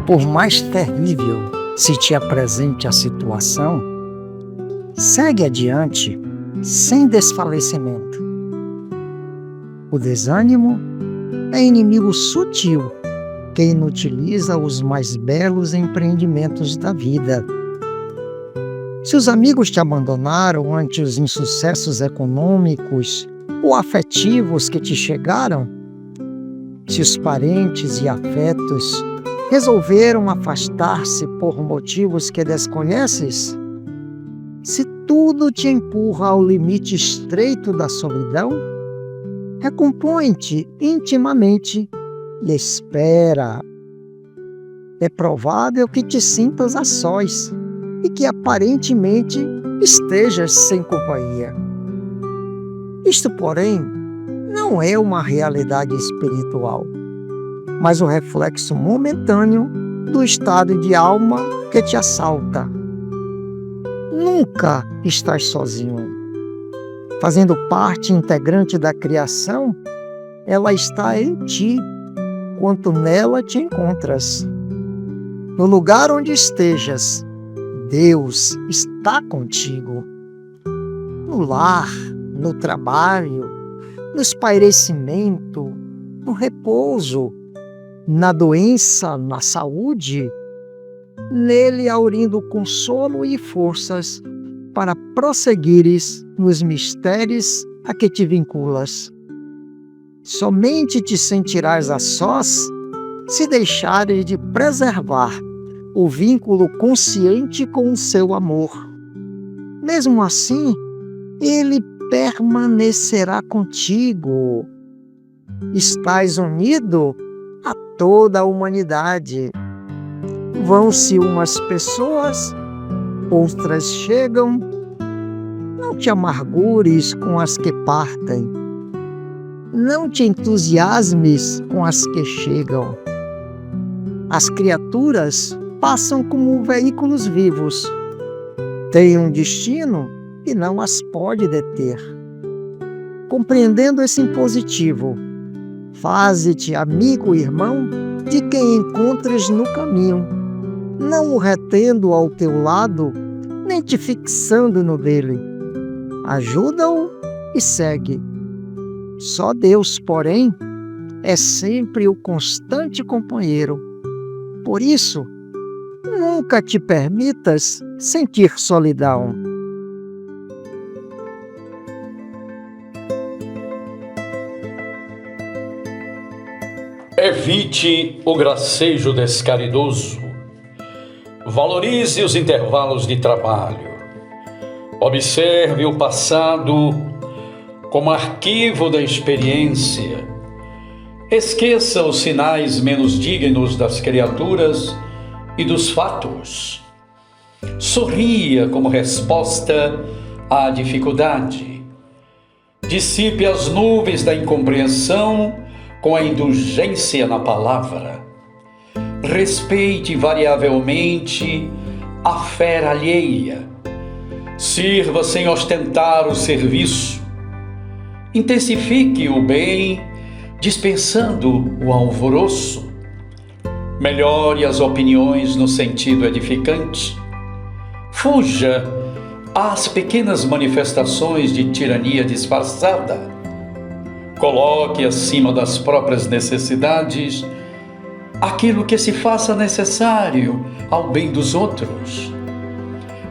Por mais terrível se te apresente a situação, segue adiante sem desfalecimento. O desânimo é inimigo sutil que inutiliza os mais belos empreendimentos da vida. Se os amigos te abandonaram ante os insucessos econômicos ou afetivos que te chegaram, se os parentes e afetos resolveram afastar-se por motivos que desconheces, se tudo te empurra ao limite estreito da solidão, recompõe-te intimamente e espera. É provável que te sintas a sós e que aparentemente estejas sem companhia. Isto, porém, não é uma realidade espiritual, mas o reflexo momentâneo do estado de alma que te assalta. Nunca estás sozinho. Fazendo parte integrante da criação, ela está em ti, quanto nela te encontras. No lugar onde estejas, Deus está contigo. No lar, no trabalho, no espairecimento, no repouso, na doença, na saúde, nele aurindo consolo e forças para prosseguires nos mistérios a que te vinculas. Somente te sentirás a sós se deixares de preservar o vínculo consciente com o seu amor. Mesmo assim, ele permanecerá contigo. Estás unido a toda a humanidade. Vão-se umas pessoas, outras chegam. Não te amargures com as que partem. Não te entusiasmes com as que chegam. As criaturas passam como veículos vivos. Têm um destino e não as pode deter. Compreendendo esse impositivo, faze-te amigo e irmão de quem encontres no caminho, não o retendo ao teu lado, nem te fixando no dele. Ajuda-o e segue. Só Deus, porém, é sempre o constante companheiro. Por isso, nunca te permitas sentir solidão. Evite o gracejo descaridoso. Valorize os intervalos de trabalho. Observe o passado como arquivo da experiência. Esqueça os sinais menos dignos das criaturas e dos fatos. Sorria como resposta à dificuldade. Dissipe as nuvens da incompreensão com a indulgência na palavra. Respeite variavelmente a fera alheia. Sirva sem ostentar o serviço. Intensifique o bem, dispensando o alvoroço. Melhore as opiniões no sentido edificante. Fuja às pequenas manifestações de tirania disfarçada. Coloque acima das próprias necessidades aquilo que se faça necessário ao bem dos outros.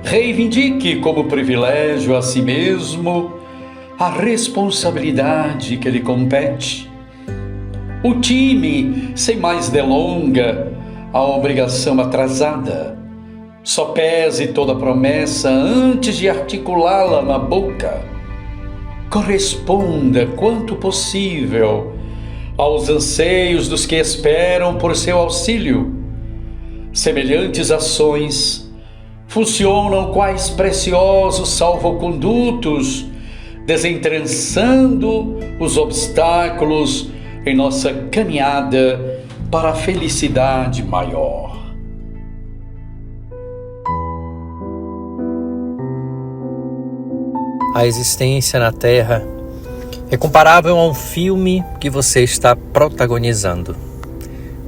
Reivindique como privilégio a si mesmo a responsabilidade que lhe compete. Ultime, sem mais delonga, a obrigação atrasada. Sopese toda promessa antes de articulá-la na boca. Corresponda quanto possível aos anseios dos que esperam por seu auxílio. Semelhantes ações funcionam quais preciosos salvocondutos, desentrançando os obstáculos em nossa caminhada para a felicidade maior. A existência na Terra é comparável a um filme que você está protagonizando.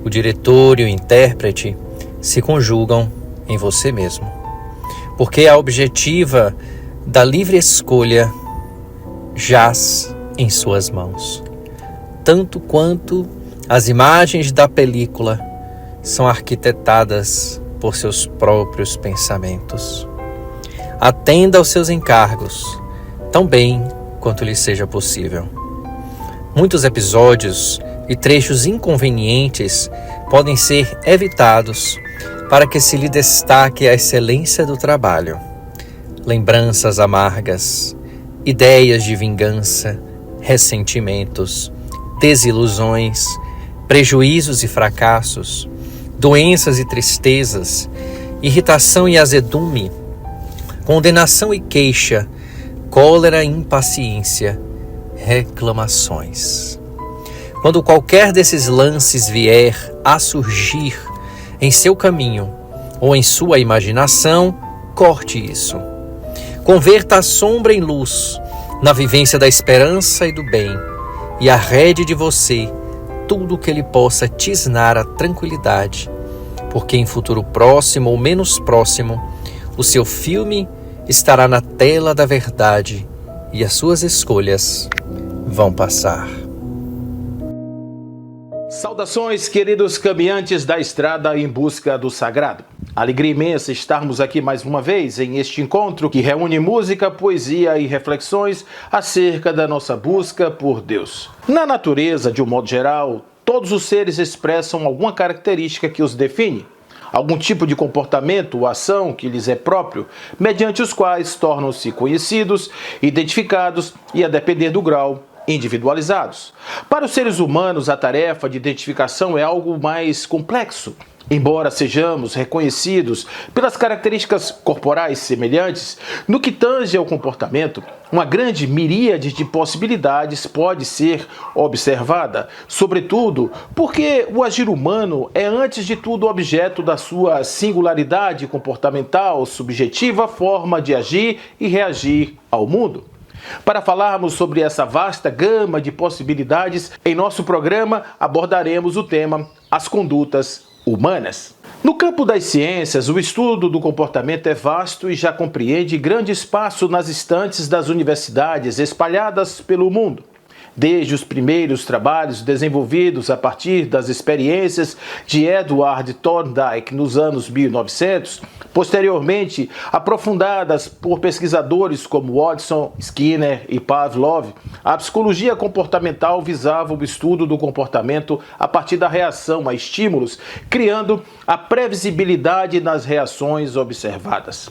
O diretor e o intérprete se conjugam em você mesmo. Porque a objetiva da livre escolha jaz em suas mãos, tanto quanto as imagens da película são arquitetadas por seus próprios pensamentos. Atenda aos seus encargos, tão bem quanto lhe seja possível. Muitos episódios e trechos inconvenientes podem ser evitados para que se lhe destaque a excelência do trabalho. Lembranças amargas, ideias de vingança, ressentimentos, desilusões, prejuízos e fracassos, doenças e tristezas, irritação e azedume, condenação e queixa, cólera e impaciência, reclamações. Quando qualquer desses lances vier a surgir em seu caminho ou em sua imaginação, corte isso. Converta a sombra em luz, na vivência da esperança e do bem, e arrede de você tudo o que lhe possa tisnar a tranquilidade, porque em futuro próximo ou menos próximo, o seu filme estará na tela da verdade e as suas escolhas vão passar. Saudações, queridos caminhantes da estrada em busca do sagrado. Alegria imensa estarmos aqui mais uma vez em este encontro que reúne música, poesia e reflexões acerca da nossa busca por Deus. Na natureza, de um modo geral, todos os seres expressam alguma característica que os define, algum tipo de comportamento ou ação que lhes é próprio, mediante os quais tornam-se conhecidos, identificados e, a depender do grau, individualizados. Para os seres humanos, a tarefa de identificação é algo mais complexo. Embora sejamos reconhecidos pelas características corporais semelhantes, no que tange ao comportamento, uma grande miríade de possibilidades pode ser observada, sobretudo porque o agir humano é antes de tudo objeto da sua singularidade comportamental, subjetiva forma de agir e reagir ao mundo. Para falarmos sobre essa vasta gama de possibilidades, em nosso programa abordaremos o tema As Condutas Humanas. No campo das ciências, o estudo do comportamento é vasto e já compreende grande espaço nas estantes das universidades espalhadas pelo mundo. Desde os primeiros trabalhos desenvolvidos a partir das experiências de Edward Thorndike nos anos 1900, posteriormente aprofundadas por pesquisadores como Watson, Skinner e Pavlov, a psicologia comportamental visava o estudo do comportamento a partir da reação a estímulos, criando a previsibilidade nas reações observadas.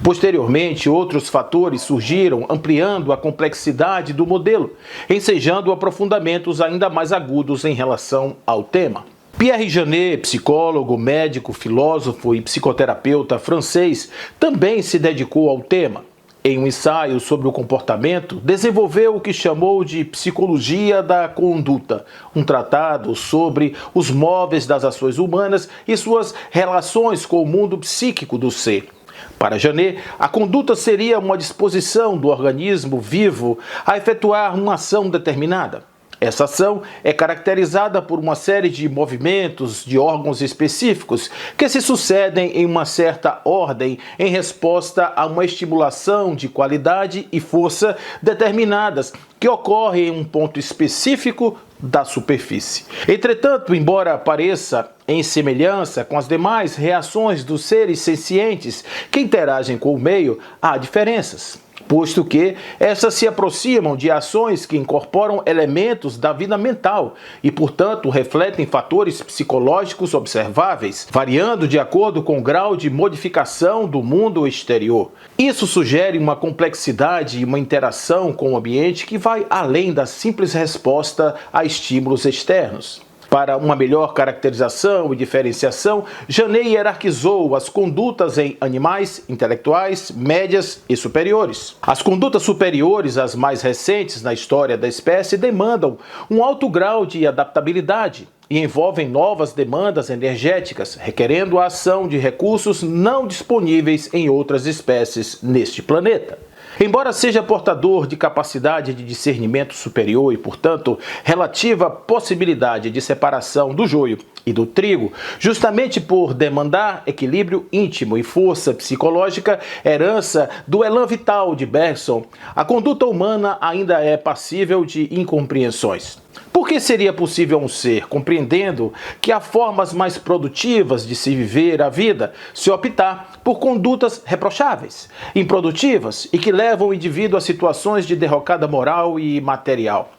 Posteriormente, outros fatores surgiram, ampliando a complexidade do modelo, ensejando aprofundamentos ainda mais agudos em relação ao tema. Pierre Janet, psicólogo, médico, filósofo e psicoterapeuta francês, também se dedicou ao tema. Em um ensaio sobre o comportamento, desenvolveu o que chamou de Psicologia da Conduta, um tratado sobre os móveis das ações humanas e suas relações com o mundo psíquico do ser. Para Janet, a conduta seria uma disposição do organismo vivo a efetuar uma ação determinada. Essa ação é caracterizada por uma série de movimentos de órgãos específicos que se sucedem em uma certa ordem em resposta a uma estimulação de qualidade e força determinadas que ocorre em um ponto específico da superfície. Entretanto, embora pareça em semelhança com as demais reações dos seres sencientes que interagem com o meio, há diferenças, posto que essas se aproximam de ações que incorporam elementos da vida mental e, portanto, refletem fatores psicológicos observáveis, variando de acordo com o grau de modificação do mundo exterior. Isso sugere uma complexidade e uma interação com o ambiente que vai além da simples resposta a estímulos externos. Para uma melhor caracterização e diferenciação, Janet hierarquizou as condutas em animais, intelectuais, médias e superiores. As condutas superiores, as mais recentes na história da espécie, demandam um alto grau de adaptabilidade e envolvem novas demandas energéticas, requerendo a ação de recursos não disponíveis em outras espécies neste planeta. Embora seja portador de capacidade de discernimento superior e, portanto, relativa possibilidade de separação do joio e do trigo, justamente por demandar equilíbrio íntimo e força psicológica, herança do elan vital de Bergson, a conduta humana ainda é passível de incompreensões. Por que seria possível um ser, compreendendo que há formas mais produtivas de se viver a vida, se optar por condutas reprocháveis, improdutivas e que levam o indivíduo a situações de derrocada moral e material?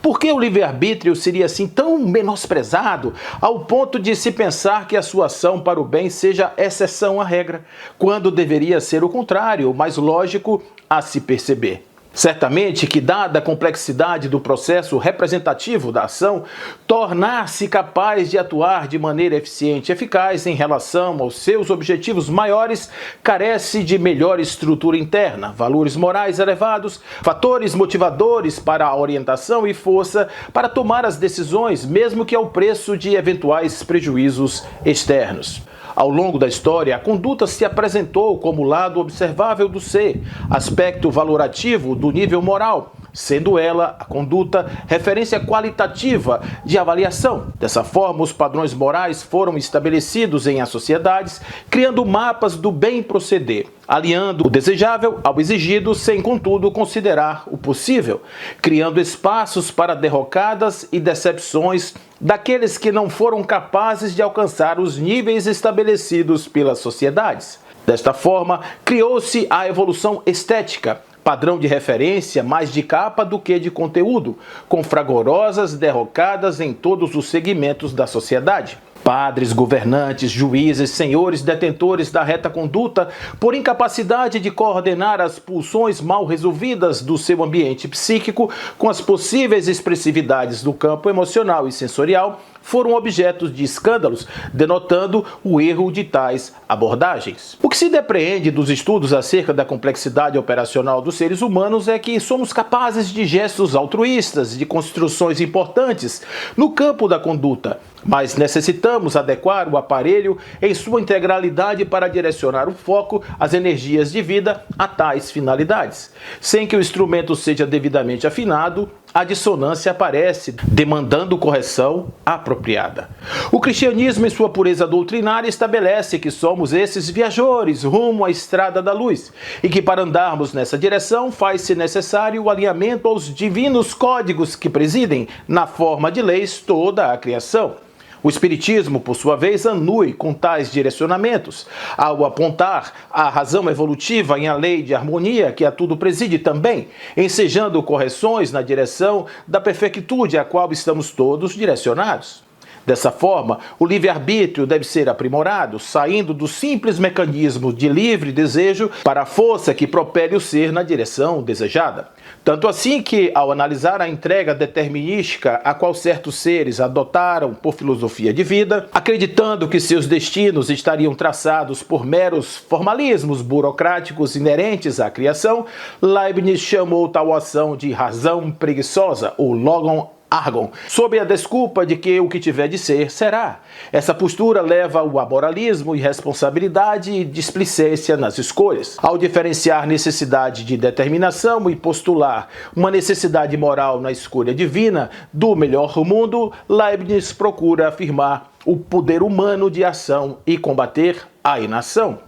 Por que o livre-arbítrio seria assim tão menosprezado ao ponto de se pensar que a sua ação para o bem seja exceção à regra, quando deveria ser o contrário, o mais lógico a se perceber? Certamente que, dada a complexidade do processo representativo da ação, tornar-se capaz de atuar de maneira eficiente e eficaz em relação aos seus objetivos maiores carece de melhor estrutura interna, valores morais elevados, fatores motivadores para a orientação e força para tomar as decisões, mesmo que ao preço de eventuais prejuízos externos. Ao longo da história, a conduta se apresentou como lado observável do ser, aspecto valorativo do nível moral, sendo ela, a conduta, referência qualitativa de avaliação. Dessa forma, os padrões morais foram estabelecidos em as sociedades, criando mapas do bem proceder, aliando o desejável ao exigido, sem, contudo, considerar o possível, criando espaços para derrocadas e decepções daqueles que não foram capazes de alcançar os níveis estabelecidos pelas sociedades. Desta forma, criou-se a evolução estética, padrão de referência mais de capa do que de conteúdo, com fragorosas derrocadas em todos os segmentos da sociedade. Padres, governantes, juízes, senhores detentores da reta conduta, por incapacidade de coordenar as pulsões mal resolvidas do seu ambiente psíquico com as possíveis expressividades do campo emocional e sensorial, foram objetos de escândalos, denotando o erro de tais abordagens. O que se depreende dos estudos acerca da complexidade operacional dos seres humanos é que somos capazes de gestos altruístas, de construções importantes no campo da conduta, mas necessitamos adequar o aparelho em sua integralidade para direcionar o foco, as energias de vida a tais finalidades. Sem que o instrumento seja devidamente afinado, a dissonância aparece, demandando correção apropriada. O cristianismo, em sua pureza doutrinária, estabelece que somos esses viajores rumo à estrada da luz e que, para andarmos nessa direção, faz-se necessário o alinhamento aos divinos códigos que presidem, na forma de leis, toda a criação. O Espiritismo, por sua vez, anui com tais direcionamentos, ao apontar a razão evolutiva em a lei de harmonia que a tudo preside também, ensejando correções na direção da perfectude a qual estamos todos direcionados. Dessa forma, o livre-arbítrio deve ser aprimorado, saindo do simples mecanismo de livre desejo para a força que propele o ser na direção desejada. Tanto assim que, ao analisar a entrega determinística a qual certos seres adotaram por filosofia de vida, acreditando que seus destinos estariam traçados por meros formalismos burocráticos inerentes à criação, Leibniz chamou tal ação de razão preguiçosa, ou logon argon, sob a desculpa de que o que tiver de ser, será. Essa postura leva-o a moralismo, irresponsabilidade e displicência nas escolhas. Ao diferenciar necessidade de determinação e postular uma necessidade moral na escolha divina do melhor mundo, Leibniz procura afirmar o poder humano de ação e combater a inação.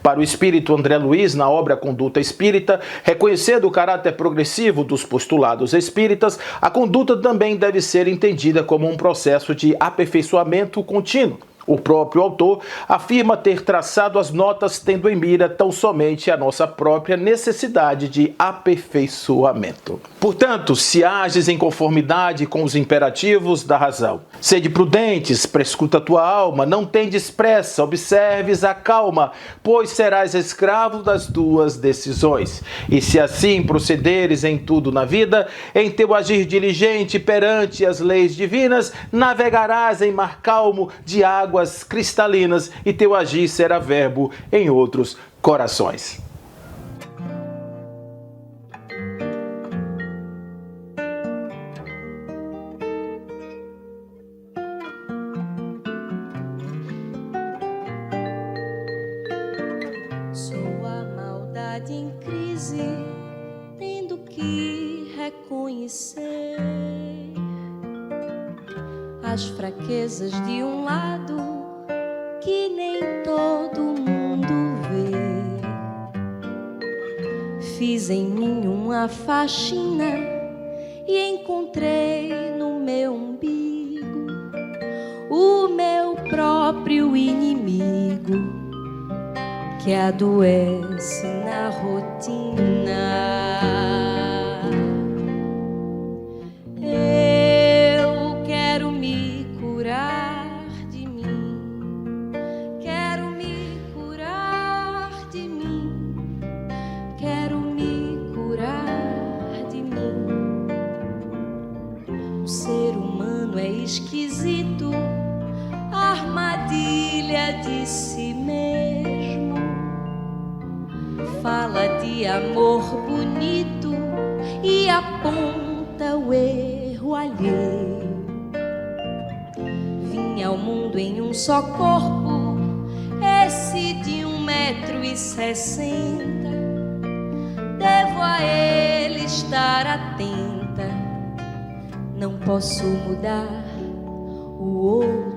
Para o espírito André Luiz, na obra Conduta Espírita, reconhecendo o caráter progressivo dos postulados espíritas, a conduta também deve ser entendida como um processo de aperfeiçoamento contínuo. O próprio autor afirma ter traçado as notas tendo em mira tão somente a nossa própria necessidade de aperfeiçoamento. Portanto, se ages em conformidade com os imperativos da razão, sede prudentes, prescuta tua alma, não tendes pressa, observes a calma, pois serás escravo das tuas decisões. E se assim procederes em tudo na vida, em teu agir diligente perante as leis divinas, navegarás em mar calmo de águas cristalinas e teu agir será verbo em outros corações. Sou a maldade em crise, reconhecer as fraquezas de um lado que nem todo mundo vê. Fiz em mim uma faxina e encontrei no meu umbigo o meu próprio inimigo que adoece na rotina. Eu quero me curar de mim, quero me curar de mim, quero me curar de mim. O ser humano é esquisito, armadilha de si mesmo. Fala de amor bonito e aponta o erro alheio. Vim ao mundo em um só corpo, esse de 1,60 m. Devo a ele estar atenta, não posso mudar o outro.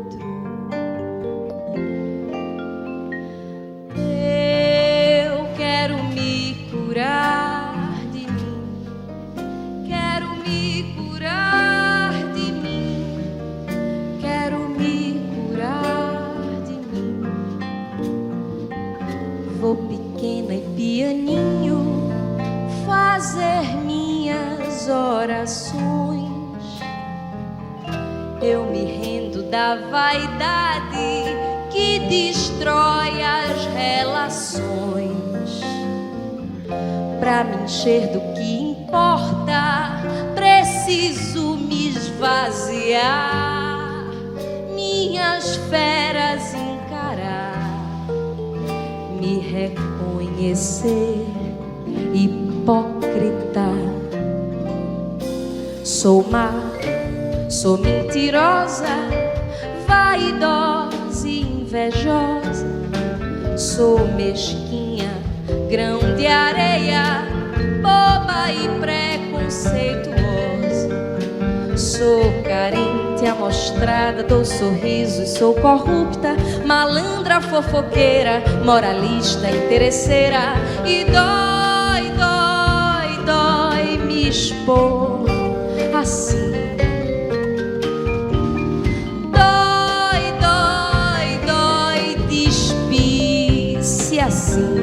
Vou pequena e pianinho fazer minhas orações. Eu me rendo da vaidade que destrói as relações. Pra me encher do que importa, preciso me esvaziar, minhas feras encarar, me reconhecer hipócrita. Sou má, sou mentirosa, vaidosa e invejosa. Sou mesquinha, grão de areia, boba e preconceituosa. Sou carente, amostrada, dou sorrisos, sou corrupta, malandra, fofoqueira, moralista, interesseira. E dói, dói, dói me expor assim. Dói, dói, dói, despir-se assim.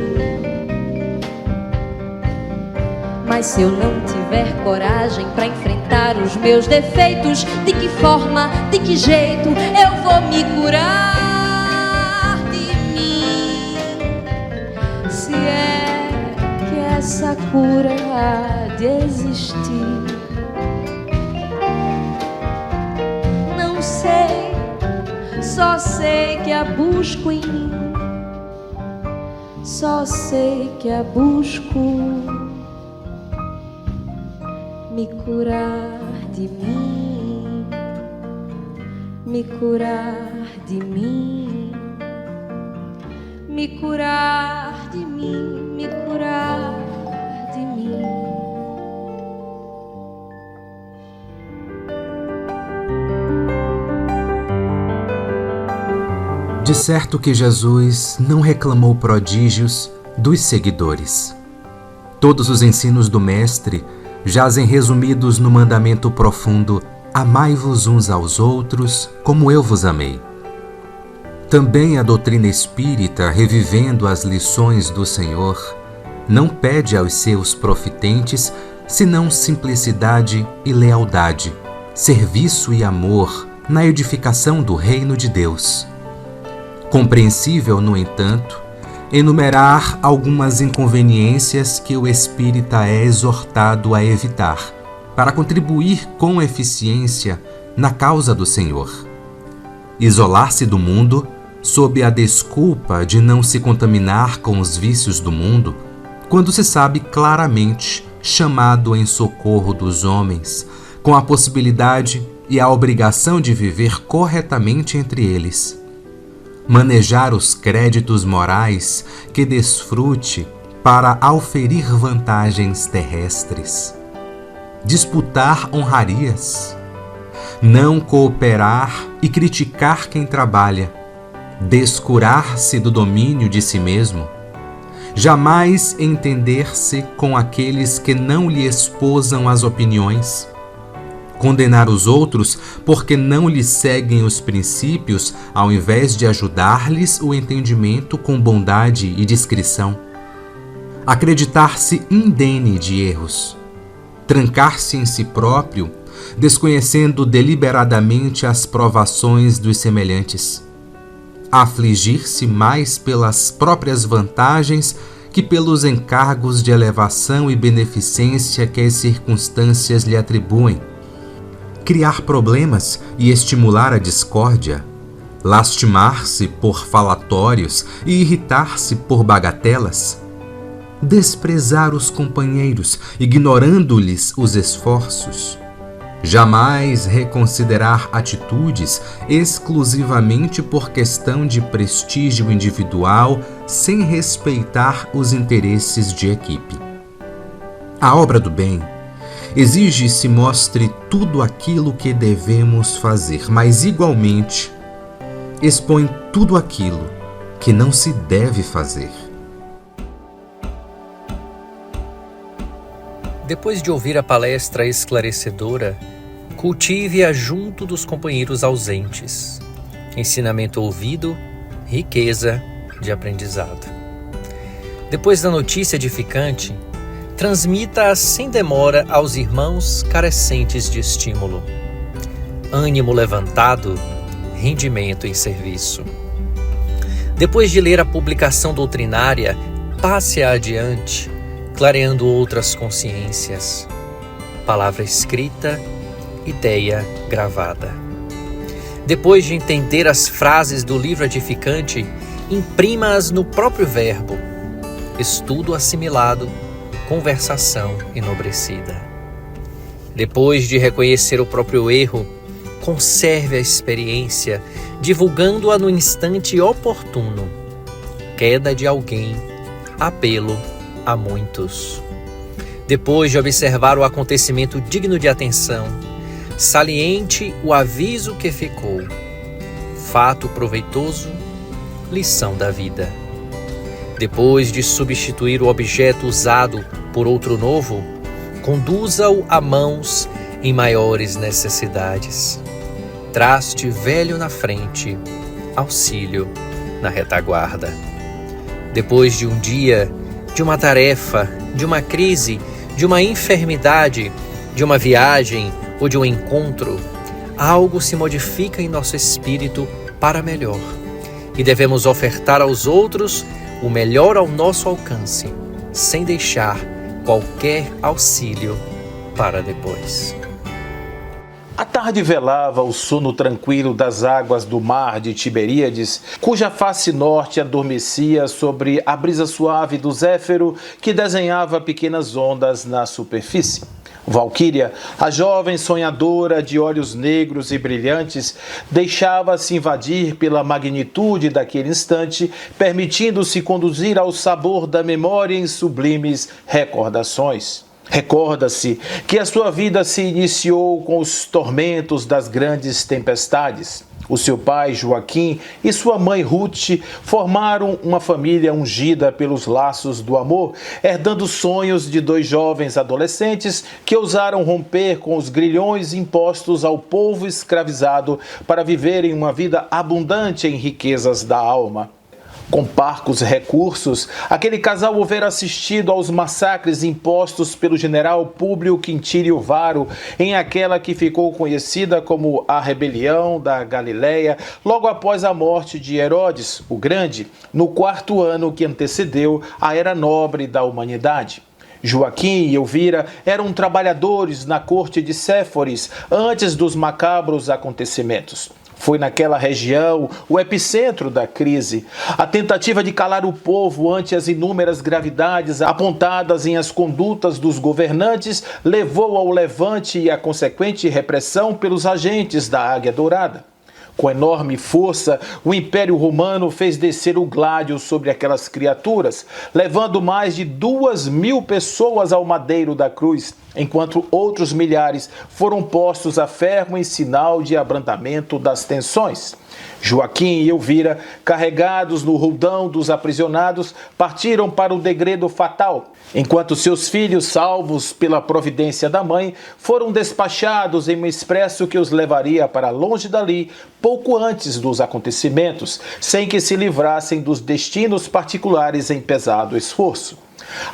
Mas se eu não tiver coragem pra enfrentar os meus defeitos, de que forma, de que jeito eu vou me curar de mim? Se é que essa cura há de existir, não sei, só sei que a busco em mim, só sei que a busco. Me curar de mim, me curar de mim, me curar de mim, me curar de mim. De certo que Jesus não reclamou prodígios dos seguidores. Todos os ensinos do Mestre jazem resumidos no mandamento profundo: amai-vos uns aos outros como eu vos amei. Também a doutrina espírita, revivendo as lições do Senhor, não pede aos seus profitentes senão simplicidade e lealdade, serviço e amor na edificação do reino de Deus. Compreensível, no entanto, enumerar algumas inconveniências que o espírita é exortado a evitar, para contribuir com eficiência na causa do Senhor. Isolar-se do mundo, sob a desculpa de não se contaminar com os vícios do mundo, quando se sabe claramente chamado em socorro dos homens, com a possibilidade e a obrigação de viver corretamente entre eles. Manejar os créditos morais que desfrute para auferir vantagens terrestres. disputar honrarias, não cooperar e criticar quem trabalha, descurar-se do domínio de si mesmo, jamais entender-se com aqueles que não lhe esposam as opiniões, condenar os outros porque não lhes seguem os princípios ao invés de ajudar-lhes o entendimento com bondade e discrição, acreditar-se indene de erros, trancar-se em si próprio, desconhecendo deliberadamente as provações dos semelhantes, afligir-se mais pelas próprias vantagens que pelos encargos de elevação e beneficência que as circunstâncias lhe atribuem, criar problemas e estimular a discórdia, lastimar-se por falatórios e irritar-se por bagatelas, desprezar os companheiros, ignorando-lhes os esforços, jamais reconsiderar atitudes exclusivamente por questão de prestígio individual, sem respeitar os interesses de equipe. A obra do bem exige se mostre tudo aquilo que devemos fazer, mas igualmente expõe tudo aquilo que não se deve fazer. Depois de ouvir a palestra esclarecedora, cultive-a junto dos companheiros ausentes. Ensinamento ouvido, riqueza de aprendizado. Depois da notícia edificante, transmita-a sem demora aos irmãos carecentes de estímulo. Ânimo levantado, rendimento em serviço. Depois de ler a publicação doutrinária, passe-a adiante, clareando outras consciências. Palavra escrita, ideia gravada. Depois de entender as frases do livro edificante, imprima-as no próprio verbo. Estudo assimilado, conversação enobrecida. Depois de reconhecer o próprio erro, conserve a experiência, divulgando-a no instante oportuno. Queda de alguém, apelo a muitos. Depois de observar o acontecimento digno de atenção, saliente o aviso que ficou. Fato proveitoso, lição da vida. Depois de substituir o objeto usado por outro novo, conduza-o a mãos em maiores necessidades. Traste velho na frente, auxílio na retaguarda. Depois de um dia, de uma tarefa, de uma crise, de uma enfermidade, de uma viagem ou de um encontro, algo se modifica em nosso espírito para melhor e devemos ofertar aos outros o melhor ao nosso alcance, sem deixar qualquer auxílio para depois. A tarde velava o sono tranquilo das águas do mar de Tiberíades, cuja face norte adormecia sobre a brisa suave do zéfiro que desenhava pequenas ondas na superfície. Valquíria, a jovem sonhadora de olhos negros e brilhantes, deixava-se invadir pela magnitude daquele instante, permitindo-se conduzir ao sabor da memória em sublimes recordações. Recorda-se que a sua vida se iniciou com os tormentos das grandes tempestades. O seu pai, Joaquim, e sua mãe, Ruth, formaram uma família ungida pelos laços do amor, herdando sonhos de dois jovens adolescentes que ousaram romper com os grilhões impostos ao povo escravizado para viverem uma vida abundante em riquezas da alma. Com parcos recursos, aquele casal houvera assistido aos massacres impostos pelo general Públio Quintílio Varo em aquela que ficou conhecida como a Rebelião da Galileia, logo após a morte de Herodes, o Grande, no 4º ano que antecedeu a Era Nobre da humanidade. Joaquim e Elvira eram trabalhadores na corte de Séforis antes dos macabros acontecimentos. Foi naquela região o epicentro da crise. A tentativa de calar o povo ante as inúmeras gravidades apontadas em as condutas dos governantes levou ao levante e à consequente repressão pelos agentes da Águia Dourada. Com enorme força, o Império Romano fez descer o gládio sobre aquelas criaturas, levando mais de 2.000 pessoas ao madeiro da cruz, enquanto outros milhares foram postos a ferro em sinal de abrandamento das tensões. Joaquim e Elvira, carregados no roldão dos aprisionados, partiram para o degredo fatal, enquanto seus filhos, salvos pela providência da mãe, foram despachados em um expresso que os levaria para longe dali, pouco antes dos acontecimentos, sem que se livrassem dos destinos particulares em pesado esforço.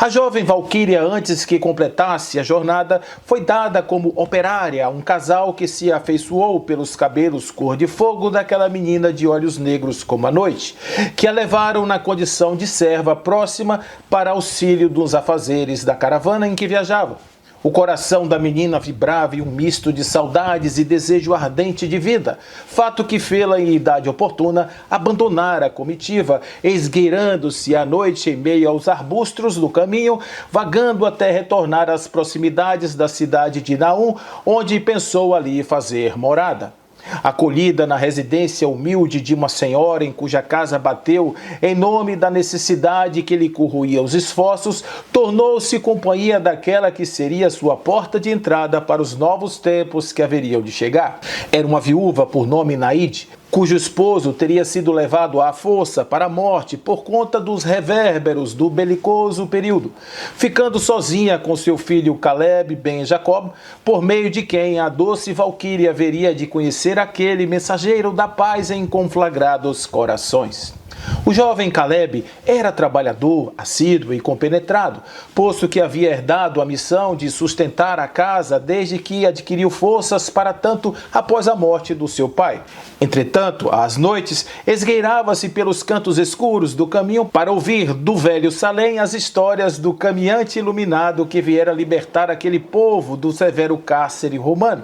A jovem Valquíria, antes que completasse a jornada, foi dada como operária a um casal que se afeiçoou pelos cabelos cor de fogo daquela menina de olhos negros como a noite, que a levaram na condição de serva próxima para auxílio dos afazeres da caravana em que viajavam. O coração da menina vibrava em um misto de saudades e desejo ardente de vida, fato que fê-la em idade oportuna abandonar a comitiva, esgueirando-se à noite em meio aos arbustos do caminho, vagando até retornar às proximidades da cidade de Naum, onde pensou ali fazer morada. Acolhida na residência humilde de uma senhora em cuja casa bateu, em nome da necessidade que lhe corroía os esforços, tornou-se companhia daquela que seria sua porta de entrada para os novos tempos que haveriam de chegar. Era uma viúva por nome Naide, cujo esposo teria sido levado à força para a morte por conta dos revérberos do belicoso período, ficando sozinha com seu filho Caleb ben Jacob, por meio de quem a doce Valquíria haveria de conhecer aquele mensageiro da paz em conflagrados corações. O jovem Caleb era trabalhador, assíduo e compenetrado, posto que havia herdado a missão de sustentar a casa desde que adquiriu forças para tanto após a morte do seu pai. Entretanto, às noites, esgueirava-se pelos cantos escuros do caminho para ouvir do velho Salém as histórias do caminhante iluminado que viera libertar aquele povo do severo cárcere romano.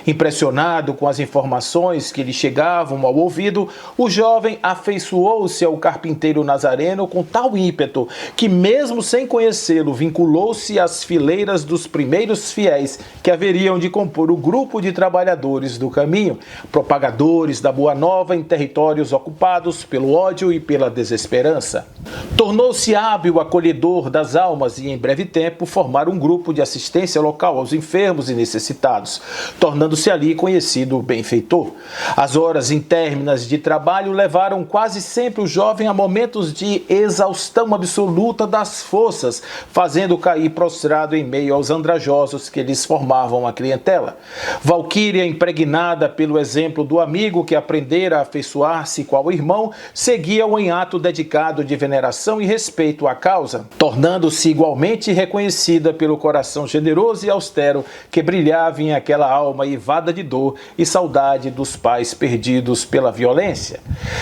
Impressionado com as informações que lhe chegavam ao ouvido, o jovem afeiçoou-se ao carpinteiro nazareno com tal ímpeto que, mesmo sem conhecê-lo, vinculou-se às fileiras dos primeiros fiéis que haveriam de compor o grupo de trabalhadores do caminho, propagadores da Boa Nova em territórios ocupados pelo ódio e pela desesperança. Tornou-se hábil acolhedor das almas e, em breve tempo, formar um grupo de assistência local aos enfermos e necessitados, tornando-se ali conhecido benfeitor. As horas interminas de trabalho levaram quase sempre o jovem a momentos de exaustão absoluta das forças, fazendo cair prostrado em meio aos andrajosos que lhes formavam a clientela. Valquíria, impregnada pelo exemplo do amigo que aprendera a afeiçoar-se qual irmão, seguia-o em ato dedicado de veneração e respeito à causa, tornando-se igualmente reconhecida pelo coração generoso e austero que brilhava em aquela alma ivada de dor e saudade dos pais perdidos pela violência.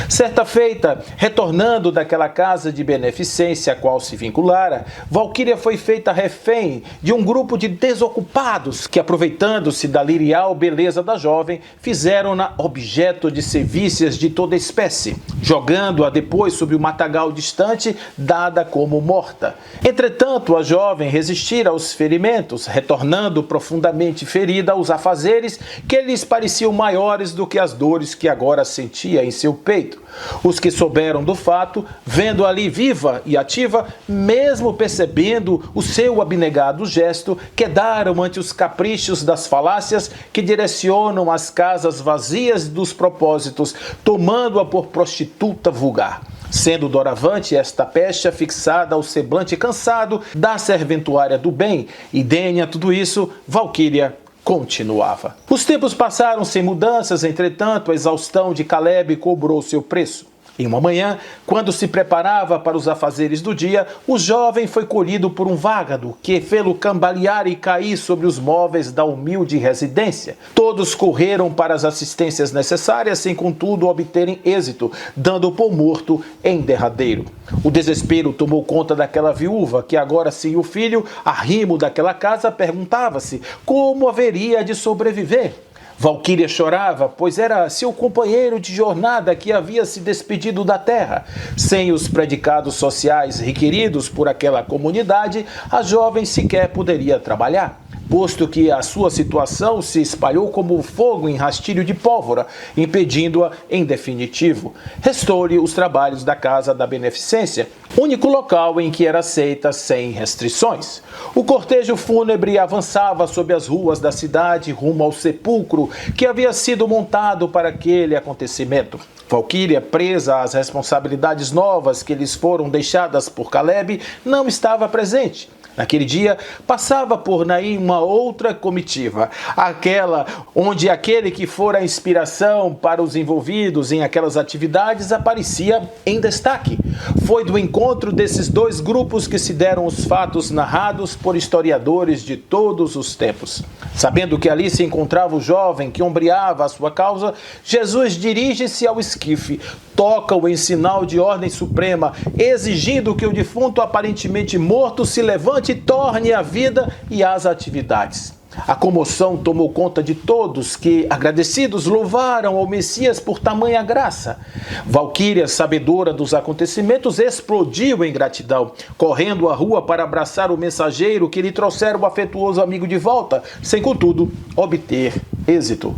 Certa feita, retornando daquela casa de beneficência a qual se vinculara, Valquíria foi feita refém de um grupo de desocupados que, aproveitando-se da lirial beleza da jovem, fizeram-na objeto de sevícias de toda espécie, jogando-a depois sobre o matagal distante, dada como morta. Entretanto, a jovem resistira aos ferimentos, retornando profundamente ferida aos afazeres que lhes pareciam maiores do que as dores que agora sentia em seu peito. Os que souberam do fato, vendo ali viva e ativa, mesmo percebendo o seu abnegado gesto, quedaram ante os caprichos das falácias que direcionam as casas vazias dos propósitos, tomando-a por prostituta vulgar. Sendo doravante esta pecha fixada ao semblante cansado da serventuária do bem, e denha a tudo isso, Valquíria continuava. Os tempos passaram sem mudanças, entretanto, a exaustão de Caleb cobrou seu preço. Em uma manhã, quando se preparava para os afazeres do dia, o jovem foi colhido por um vágado que fê-lo cambalear e cair sobre os móveis da humilde residência. Todos correram para as assistências necessárias sem, contudo, obterem êxito, dando-o por morto em derradeiro. O desespero tomou conta daquela viúva que, agora sem o filho, arrimo daquela casa, perguntava-se como haveria de sobreviver. Valquíria chorava, pois era seu companheiro de jornada que havia se despedido da terra. Sem os predicados sociais requeridos por aquela comunidade, a jovem sequer poderia trabalhar. posto que a sua situação se espalhou como fogo em rastilho de pólvora, impedindo-a em definitivo. Restou-lhe os trabalhos da Casa da Beneficência, único local em que era aceita sem restrições. O cortejo fúnebre avançava sob as ruas da cidade rumo ao sepulcro que havia sido montado para aquele acontecimento. Valquíria, presa às responsabilidades novas que lhes foram deixadas por Caleb, não estava presente. Naquele dia, passava por Naim uma outra comitiva, aquela onde aquele que fora a inspiração para os envolvidos em aquelas atividades aparecia em destaque. Foi do encontro desses dois grupos que se deram os fatos narrados por historiadores de todos os tempos. Sabendo que ali se encontrava o jovem que ombreava a sua causa, Jesus dirige-se ao esquife, toca-o em sinal de ordem suprema, exigindo que o defunto aparentemente morto se levante e torne à vida e às atividades. A comoção tomou conta de todos que, agradecidos, louvaram ao Messias por tamanha graça. Valquíria, sabedora dos acontecimentos, explodiu em gratidão, correndo à rua para abraçar o mensageiro que lhe trouxera o afetuoso amigo de volta, sem, contudo, obter êxito.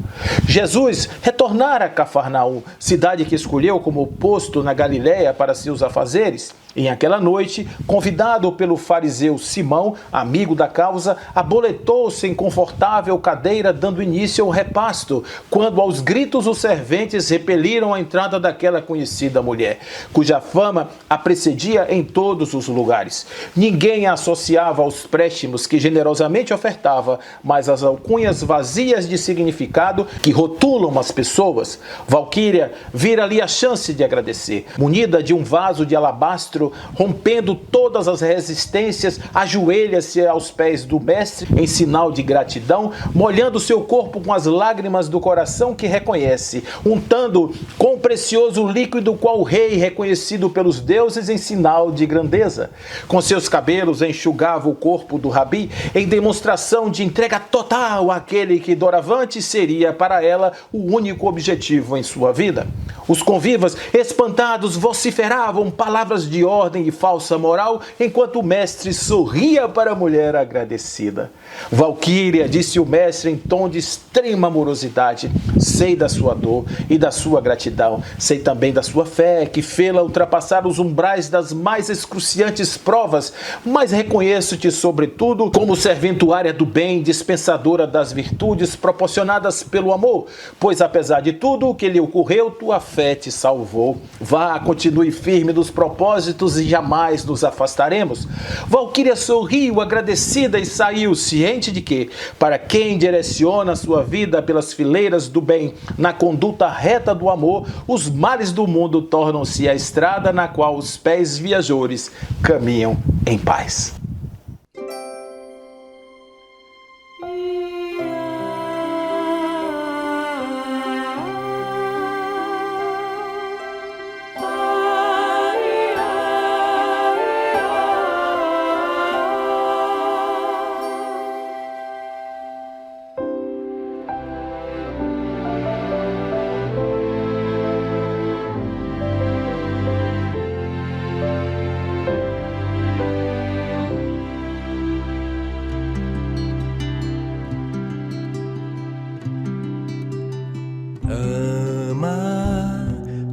Jesus retornara a Cafarnaum, cidade que escolheu como posto na Galiléia para seus afazeres. Em aquela noite, convidado pelo fariseu Simão, amigo da causa, aboletou-se em confortável cadeira, dando início ao repasto, quando aos gritos os serventes repeliram a entrada daquela conhecida mulher, cuja fama a precedia em todos os lugares. Ninguém a associava aos préstimos que generosamente ofertava, mas às alcunhas vazias de significado que rotulam as pessoas. Valquíria vira ali a chance de agradecer. Munida de um vaso de alabastro, rompendo todas as resistências, ajoelha-se aos pés do mestre em sinal de gratidão, molhando seu corpo com as lágrimas do coração que reconhece, untando com o precioso líquido qual o rei reconhecido pelos deuses em sinal de grandeza. Com seus cabelos enxugava o corpo do rabi em demonstração de entrega total àquele que doravante seria para ela o único objetivo em sua vida. Os convivas, espantados, vociferavam palavras de ordem e falsa moral, enquanto o mestre sorria para a mulher agradecida. Valquíria, disse o mestre em tom de extrema amorosidade, sei da sua dor e da sua gratidão, sei também da sua fé, que fê-la ultrapassar os umbrais das mais excruciantes provas, mas reconheço-te, sobretudo, como serventuária do bem, dispensadora das virtudes proporcionadas pelo amor, pois apesar de tudo o que lhe ocorreu, tua fé te salvou. Vá, continue firme nos propósitos e jamais nos afastaremos. Valquíria sorriu, agradecida, e saiu, ciente de que, para quem direciona sua vida pelas fileiras do bem, na conduta reta do amor, os males do mundo tornam-se a estrada na qual os pés viajores caminham em paz.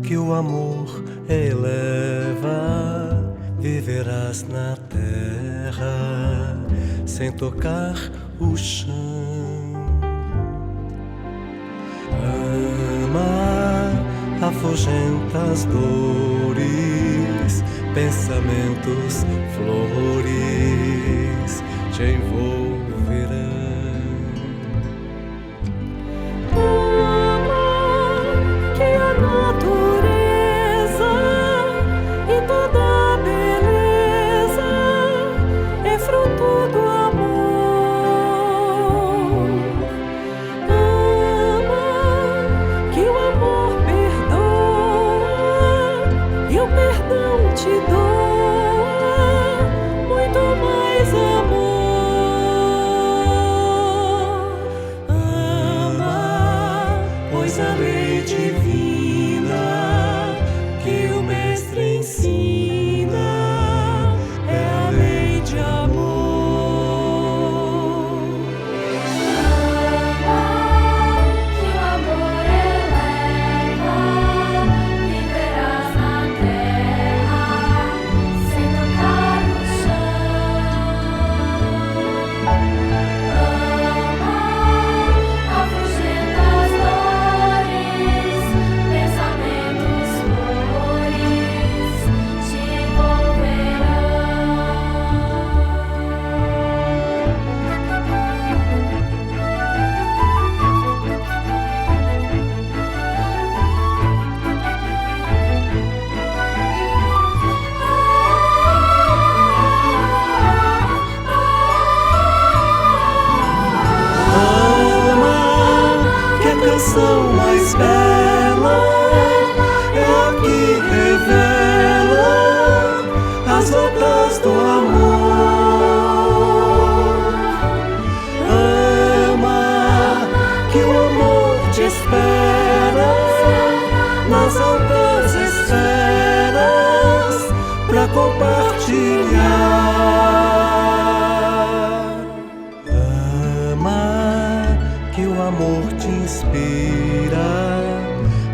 Que o amor eleva, viverás na terra sem tocar o chão. Ama, afugenta as dores, pensamentos, flores te envolverão. A lei divina que o mestre ensina é a lei de amor. canção mais bela é a que revela as notas do amor. Ama, que o amor te espera nas altas esferas pra compartilhar. Ama, que o amor te inspira,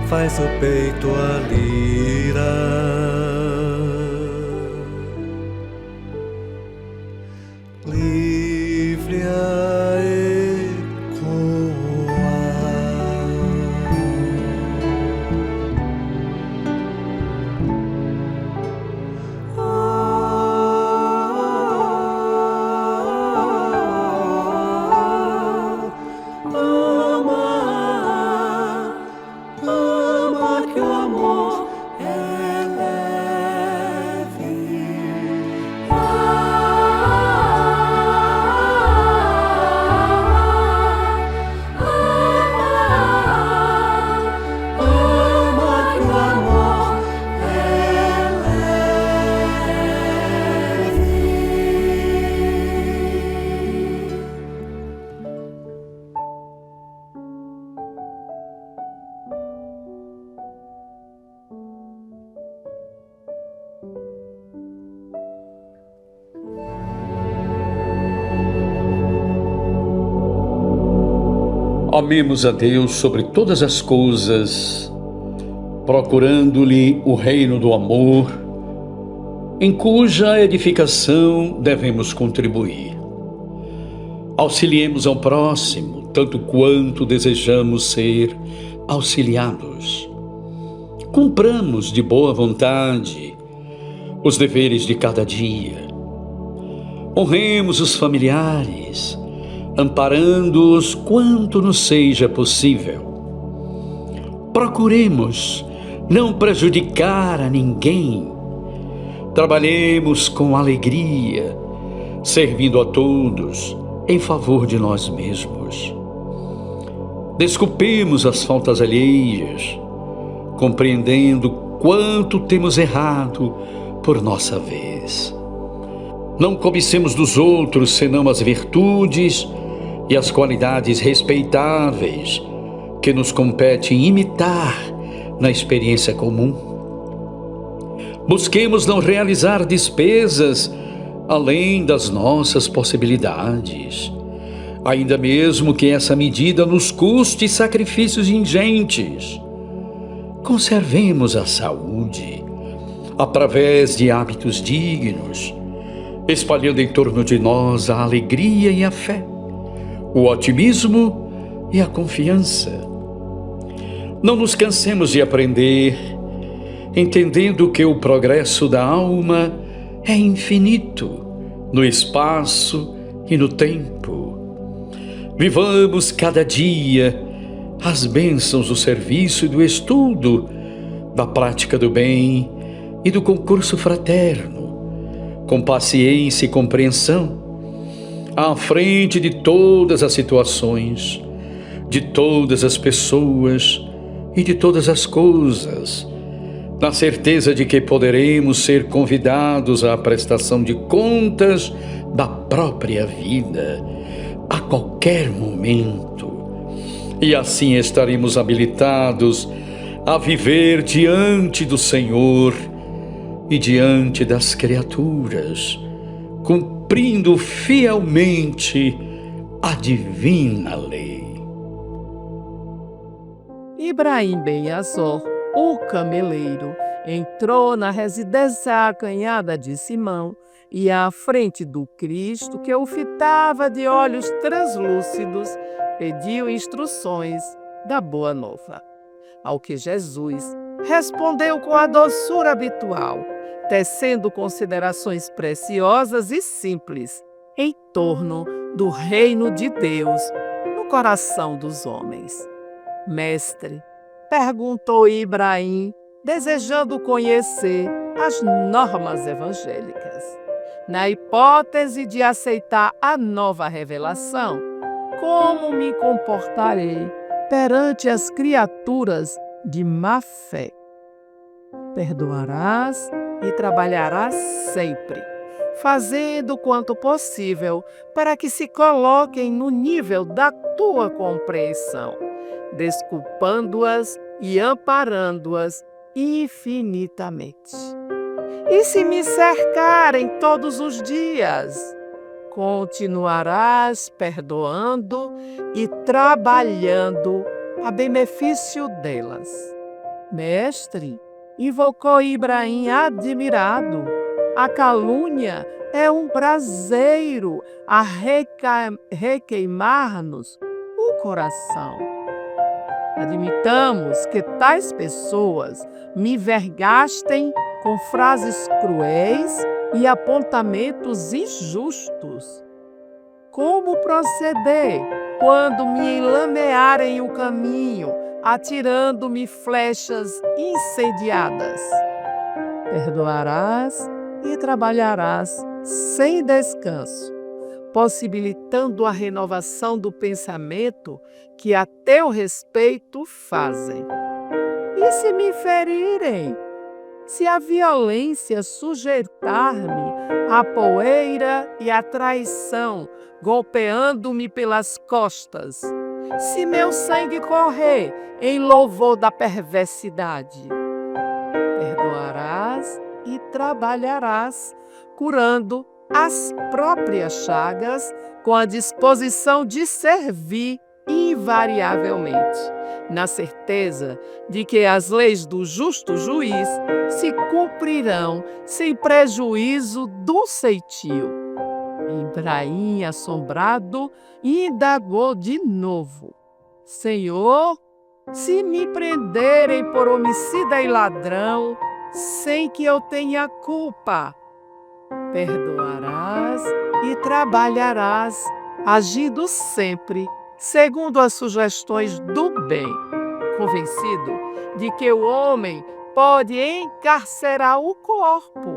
faz o peito a lira. Livre a Amemos a Deus sobre todas as coisas, procurando-lhe o reino do amor, em cuja edificação devemos contribuir. Auxiliemos ao próximo, tanto quanto desejamos ser auxiliados. Cumpramos de boa vontade os deveres de cada dia. Honremos os familiares, amparando-os quanto nos seja possível. Procuremos não prejudicar a ninguém. Trabalhemos com alegria, servindo a todos em favor de nós mesmos. Desculpemos as faltas alheias, compreendendo quanto temos errado por nossa vez. Não cobicemos dos outros senão as virtudes e as qualidades respeitáveis que nos compete imitar na experiência comum. Busquemos não realizar despesas além das nossas possibilidades, ainda mesmo que essa medida nos custe sacrifícios ingentes. Conservemos a saúde através de hábitos dignos, espalhando em torno de nós a alegria e a fé, o otimismo e a confiança. Não nos cansemos de aprender, entendendo que o progresso da alma é infinito no espaço e no tempo. Vivamos cada dia as bênçãos do serviço e do estudo, da prática do bem e do concurso fraterno, com paciência e compreensão, à frente de todas as situações, de todas as pessoas e de todas as coisas, na certeza de que poderemos ser convidados à prestação de contas da própria vida a qualquer momento, e assim estaremos habilitados a viver diante do Senhor e diante das criaturas, cumprindo fielmente a divina lei. Ibrahim Ben Azor, o cameleiro, entrou na residência acanhada de Simão e, à frente do Cristo, que o fitava de olhos translúcidos, pediu instruções da Boa Nova. Ao que Jesus respondeu com a doçura habitual, tecendo considerações preciosas e simples em torno do reino de Deus no coração dos homens. Mestre, perguntou Ibrahim, desejando conhecer as normas evangélicas. Na hipótese de aceitar a nova revelação, como me comportarei perante as criaturas de má fé. Perdoarás e trabalharás sempre, fazendo quanto possível para que se coloquem no nível da tua compreensão, desculpando-as e amparando-as infinitamente. E se me cercarem todos os dias, continuarás perdoando e trabalhando a benefício delas. Mestre, invocou Ibrahim admirado, a calúnia é um braseiro a requeimar-nos o coração. Admitamos que tais pessoas me vergastem com frases cruéis e apontamentos injustos. Como proceder quando me enlamearem o caminho, atirando-me flechas incendiadas? Perdoarás e trabalharás sem descanso, possibilitando a renovação do pensamento que a teu respeito fazem. E se me ferirem? Se a violência sujeitar-me à poeira e à traição, golpeando-me pelas costas, se meu sangue correr em louvor da perversidade, perdoarás e trabalharás, curando as próprias chagas com a disposição de servir invariavelmente, na certeza de que as leis do justo juiz se cumprirão sem prejuízo do ceitil. Ibrahim, assombrado, indagou de novo: Senhor, se me prenderem por homicida e ladrão, sem que eu tenha culpa, perdoarás e trabalharás, agindo sempre segundo as sugestões do bem, convencido de que o homem pode encarcerar o corpo,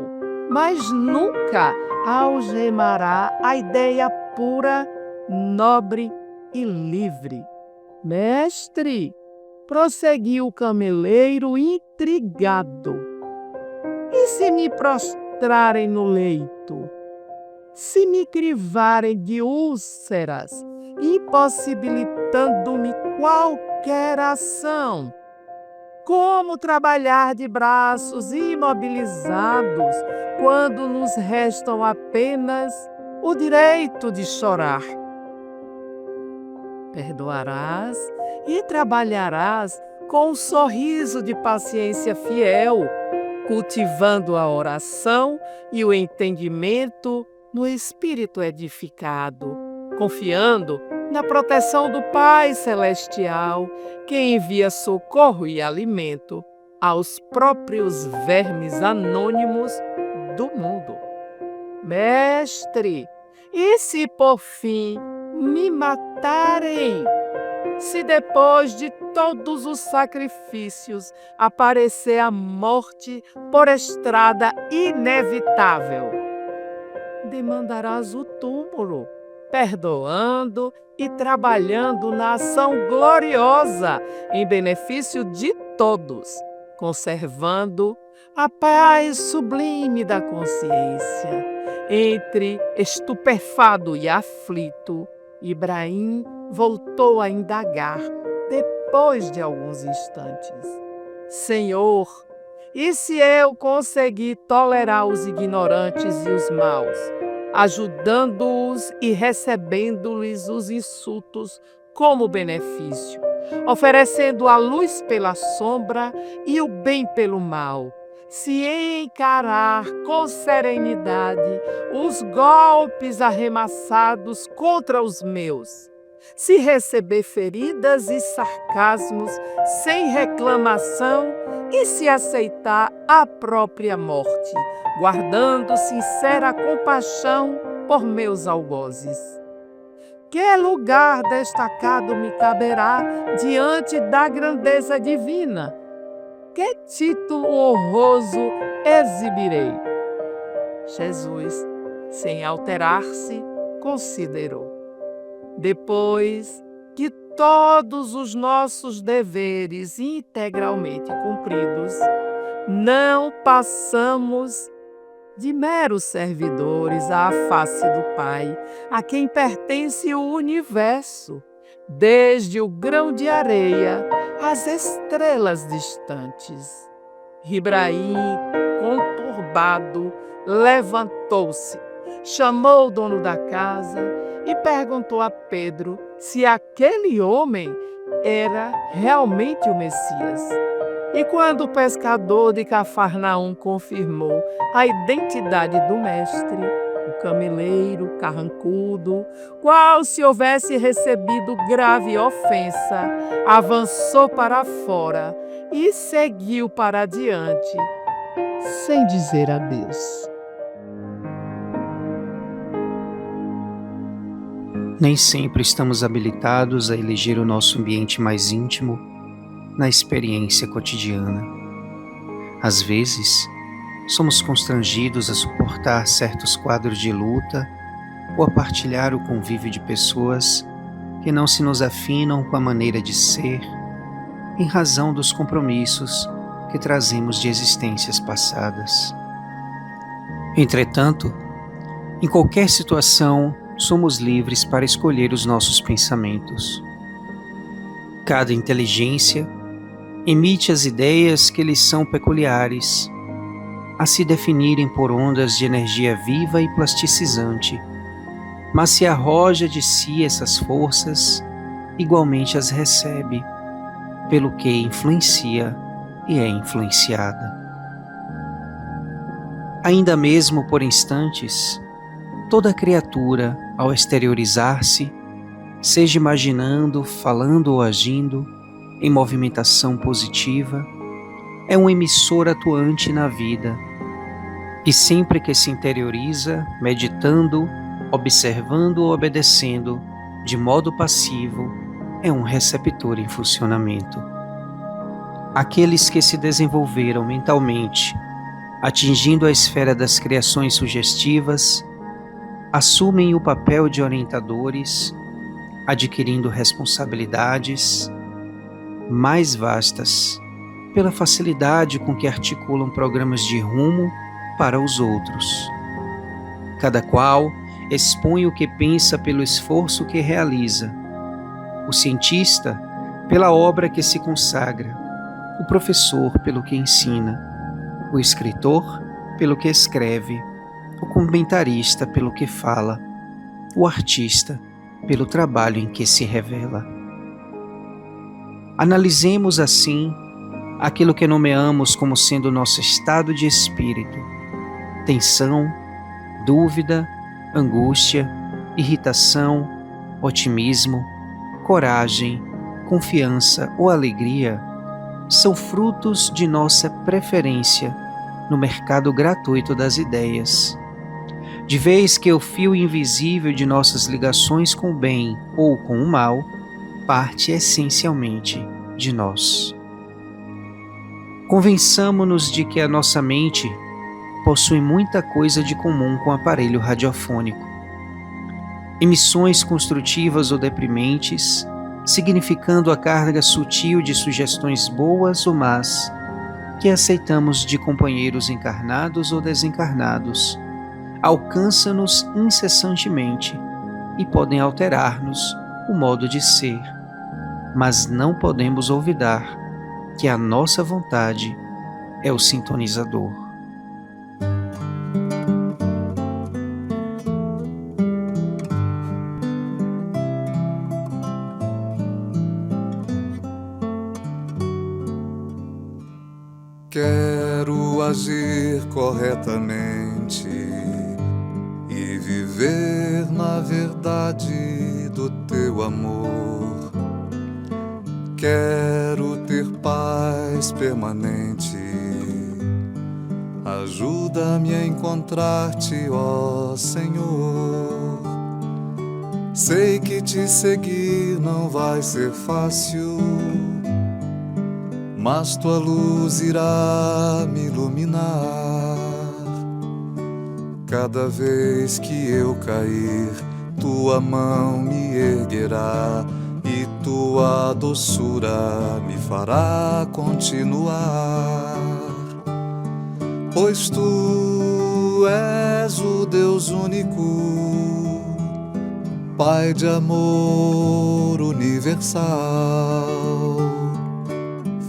mas nunca algemará a ideia pura, nobre e livre. Mestre, prosseguiu o cameleiro intrigado, e se me prostrarem no leito? Se me crivarem de úlceras, impossibilitando-me qualquer ação? Como trabalhar de braços imobilizados quando nos restam apenas o direito de chorar? Perdoarás e trabalharás com um sorriso de paciência fiel, cultivando a oração e o entendimento no espírito edificado, confiando na proteção do Pai Celestial, que envia socorro e alimento aos próprios vermes anônimos do mundo. Mestre, e se por fim me matarem? Se depois de todos os sacrifícios aparecer a morte por estrada inevitável, demandarás o túmulo, perdoando e trabalhando na ação gloriosa em benefício de todos, conservando a paz sublime da consciência. Entre estupefado e aflito, Ibrahim voltou a indagar depois de alguns instantes: Senhor, e se eu conseguir tolerar os ignorantes e os maus, ajudando-os e recebendo-lhes os insultos como benefício, oferecendo a luz pela sombra e o bem pelo mal, se encarar com serenidade os golpes arremessados contra os meus, se receber feridas e sarcasmos sem reclamação e se aceitar a própria morte, guardando sincera compaixão por meus algozes. Que lugar destacado me caberá diante da grandeza divina? Que título honroso exibirei? Jesus, sem alterar-se, considerou. Depois que todos os nossos deveres integralmente cumpridos, não passamos de meros servidores à face do Pai, a quem pertence o universo, desde o grão de areia às estrelas distantes. Ibrahim, conturbado, levantou-se, chamou o dono da casa e perguntou a Pedro se aquele homem era realmente o Messias. E quando o pescador de Cafarnaum confirmou a identidade do mestre, o cameleiro carrancudo, qual se houvesse recebido grave ofensa, avançou para fora e seguiu para adiante, sem dizer adeus. Nem sempre estamos habilitados a eleger o nosso ambiente mais íntimo na experiência cotidiana. Às vezes, somos constrangidos a suportar certos quadros de luta ou a partilhar o convívio de pessoas que não se nos afinam com a maneira de ser, em razão dos compromissos que trazemos de existências passadas. Entretanto, em qualquer situação, somos livres para escolher os nossos pensamentos. Cada inteligência emite as ideias que lhes são peculiares, a se definirem por ondas de energia viva e plasticizante, mas se arroja de si essas forças, igualmente as recebe, pelo que influencia e é influenciada. Ainda mesmo por instantes, toda criatura, ao exteriorizar-se, seja imaginando, falando ou agindo, em movimentação positiva, é um emissor atuante na vida, e sempre que se interioriza, meditando, observando ou obedecendo, de modo passivo, é um receptor em funcionamento. Aqueles que se desenvolveram mentalmente, atingindo a esfera das criações sugestivas, assumem o papel de orientadores, adquirindo responsabilidades mais vastas, pela facilidade com que articulam programas de rumo para os outros. Cada qual expõe o que pensa pelo esforço que realiza, o cientista pela obra que se consagra, o professor pelo que ensina, o escritor pelo que escreve, o comentarista pelo que fala, o artista pelo trabalho em que se revela. Analisemos assim aquilo que nomeamos como sendo nosso estado de espírito: tensão, dúvida, angústia, irritação, otimismo, coragem, confiança ou alegria são frutos de nossa preferência no mercado gratuito das ideias. De vez que o fio invisível de nossas ligações com o bem ou com o mal parte essencialmente de nós. Convençamo-nos de que a nossa mente possui muita coisa de comum com o aparelho radiofônico. Emissões construtivas ou deprimentes, significando a carga sutil de sugestões boas ou más, que aceitamos de companheiros encarnados ou desencarnados, alcançam-nos incessantemente e podem alterar-nos o modo de ser, mas não podemos olvidar que a nossa vontade é o sintonizador. Quero agir corretamente e viver na verdade do teu amor. Quero ter paz permanente. Ajuda-me a encontrar-te, ó Senhor. Sei que te seguir não vai ser fácil, mas tua luz irá me iluminar. Cada vez que eu cair, tua mão me erguerá e tua doçura me fará continuar. Pois tu és o Deus único, Pai de amor universal.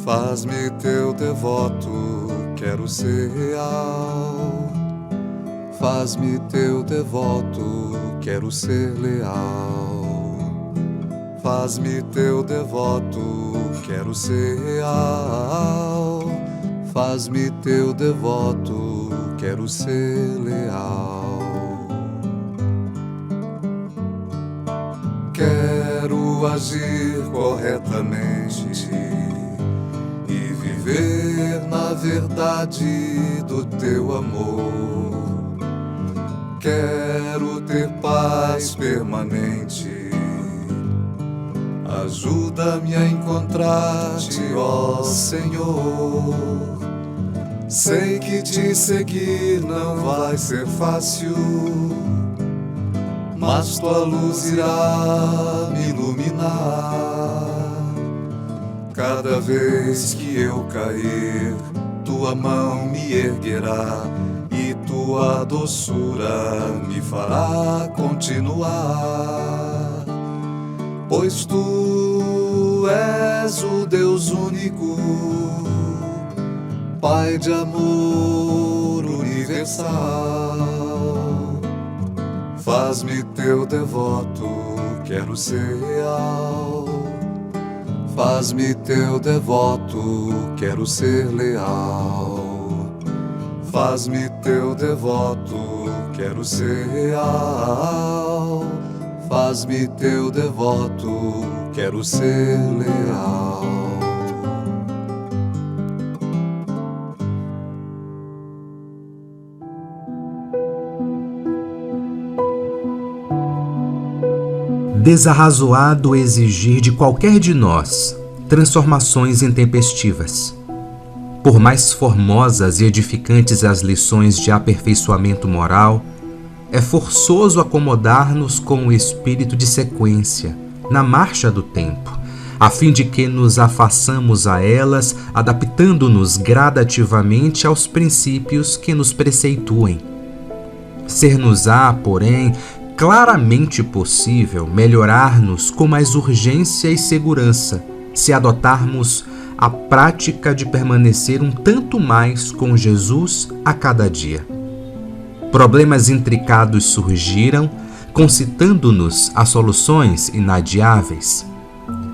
Faz-me teu devoto, quero ser real. Faz-me teu devoto, quero ser leal. Faz-me teu devoto, quero ser real. Faz-me teu devoto, quero ser leal. Quero agir corretamente e viver na verdade do teu amor. Quero ter paz permanente. Ajuda-me a encontrar-te, ó Senhor. Sei que te seguir não vai ser fácil, mas tua luz irá me iluminar. Cada vez que eu cair, tua mão me erguerá e tua doçura me fará continuar. Pois tu és o Deus único, Pai de amor universal. Faz-me teu devoto, quero ser real. Faz-me teu devoto, quero ser leal. Faz-me teu devoto, quero ser real. Faz-me teu devoto, quero ser leal. Desarrazoado exigir de qualquer de nós transformações intempestivas. Por mais formosas e edificantes as lições de aperfeiçoamento moral, é forçoso acomodar-nos com o espírito de sequência, na marcha do tempo, a fim de que nos afaçamos a elas, adaptando-nos gradativamente aos princípios que nos preceituem. Ser-nos-á, porém, claramente possível melhorar-nos com mais urgência e segurança, se adotarmos a prática de permanecer um tanto mais com Jesus a cada dia. Problemas intricados surgiram, concitando-nos a soluções inadiáveis.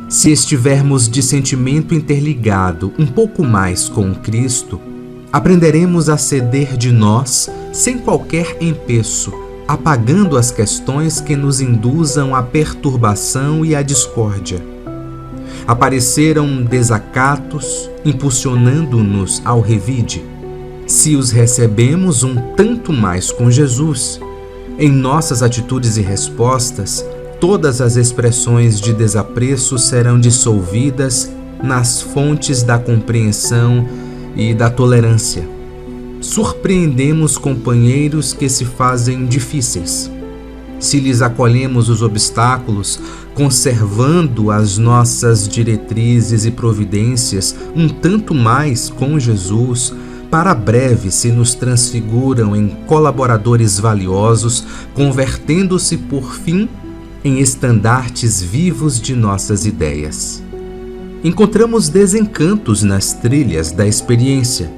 Se estivermos de sentimento interligado um pouco mais com Cristo, aprenderemos a ceder de nós sem qualquer empeço, apagando as questões que nos induzam à perturbação e à discórdia. Apareceram desacatos, impulsionando-nos ao revide. Se os recebemos um tanto mais com Jesus, em nossas atitudes e respostas, todas as expressões de desapreço serão dissolvidas nas fontes da compreensão e da tolerância. Surpreendemos companheiros que se fazem difíceis. Se lhes acolhemos os obstáculos, conservando as nossas diretrizes e providências um tanto mais com Jesus, para breve se nos transfiguram em colaboradores valiosos, convertendo-se por fim em estandartes vivos de nossas ideias. Encontramos desencantos nas trilhas da experiência.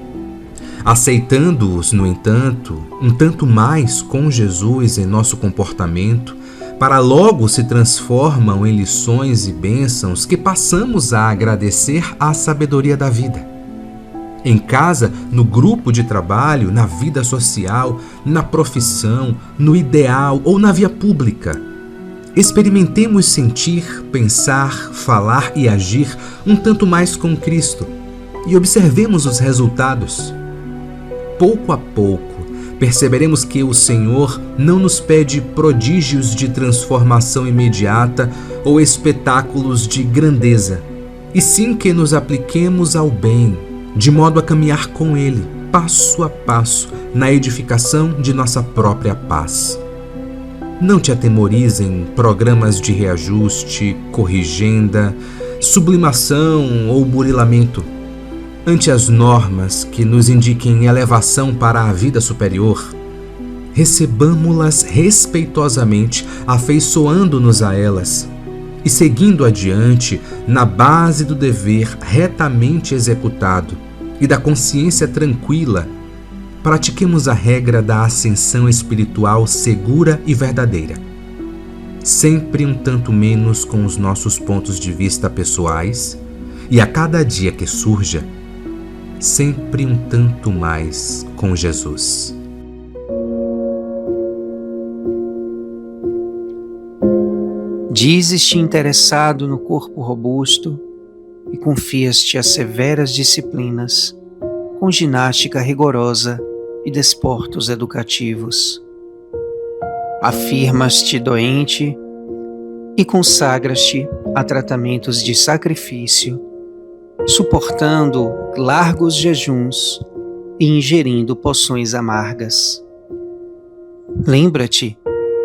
Aceitando-os, no entanto, um tanto mais com Jesus em nosso comportamento, para logo se transformam em lições e bênçãos que passamos a agradecer à sabedoria da vida. Em casa, no grupo de trabalho, na vida social, na profissão, no ideal ou na via pública, experimentemos sentir, pensar, falar e agir um tanto mais com Cristo e observemos os resultados. Pouco a pouco, perceberemos que o Senhor não nos pede prodígios de transformação imediata ou espetáculos de grandeza, e sim que nos apliquemos ao bem, de modo a caminhar com Ele, passo a passo, na edificação de nossa própria paz. Não te atemorizem programas de reajuste, corrigenda, sublimação ou burilamento. Ante as normas que nos indiquem elevação para a vida superior, recebamo-las respeitosamente, afeiçoando-nos a elas, e seguindo adiante na base do dever retamente executado e da consciência tranquila, pratiquemos a regra da ascensão espiritual segura e verdadeira. Sempre um tanto menos com os nossos pontos de vista pessoais e, a cada dia que surja, sempre um tanto mais com Jesus. Dizes-te interessado no corpo robusto e confias-te a severas disciplinas, com ginástica rigorosa e desportos educativos. Afirmas-te doente e consagras-te a tratamentos de sacrifício, suportando largos jejuns e ingerindo poções amargas. Lembra-te